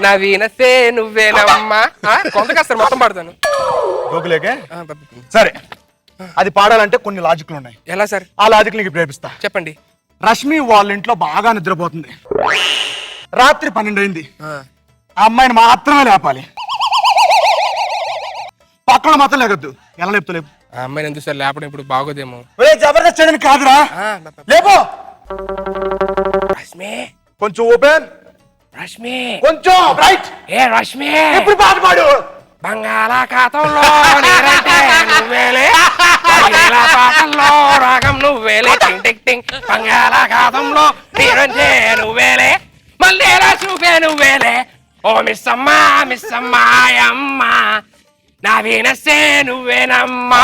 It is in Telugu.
నా వీనసే నువ్వేనమ్మా కొంతకాస్తారు మొత్తం పాడతాను. గోకులేకే సరే, అది పాడాలంటే కొన్ని లాజిక్లు ఉన్నాయి. ఎలా సార్? ఆ లాజిక్ నీకు ప్రేమిస్తా. చెప్పండి. రష్మి వాళ్ళ ఇంట్లో బాగా నిద్రపోతుంది. రాత్రి 12 అయింది. ఆ అమ్మాయిని మాత్రమే లేపాలి, పక్కన మాత్రం లేకొద్దు. ఎలా లేపుతలేపు? ఆ అమ్మాయిని ఎందుకు సార్ లేపడం? ఇప్పుడు బాగోదేమో. జబర్దస్త్ చేయడానికి కాదురా, లేపో. రష్మి కొంచెం ఓపెన్, రష్మి కొంచెం రైట్. ఏ రష్మి, ఇప్పుడు పాట పాడు. బంగాళాఖాతంలో నీరైతే నువ్వేలే, పాటల్లో రాగం నువ్వేలే, టింగ్ టింగ్ టింగ్. బంగాళాఖాతంలో నీరంటే నువ్వేలే, మళ్ళీ చూపే నువ్వేలే. ఓ మిస్ అమ్మా మిస్ అమ్మాయమ్మా, నా వీనస్సే నువ్వేనమ్మా.